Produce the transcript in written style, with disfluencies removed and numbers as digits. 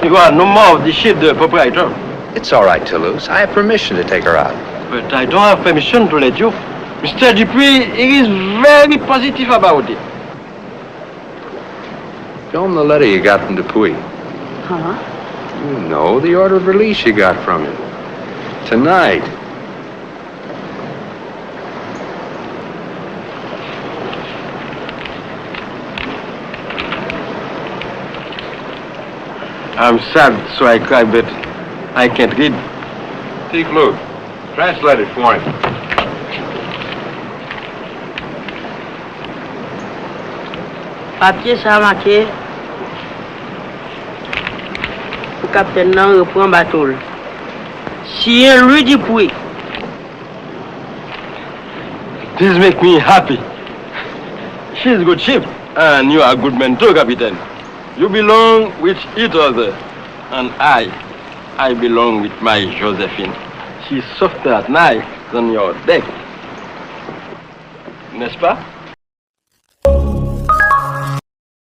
You are no more of the ship, the proprietor. It's all right, Toulouse. I have permission to take her out. But I don't have permission to let you. Mr. Dupuis, he is very positive about it. Show him the letter you got from Dupuis. Huh? You know, the order of release you got from him. Tonight. I'm sad, so I cry, but I can't read. Take a look. Translate it for him. Papier, ça a marqué. Le capitaine nan reprend bateau. Si lui Dupuis. This makes me happy. She's a good ship, and you are a good man too, Captain. You belong with each other, and I belong with my Josephine. She's softer at night than your deck. N'est-ce pas?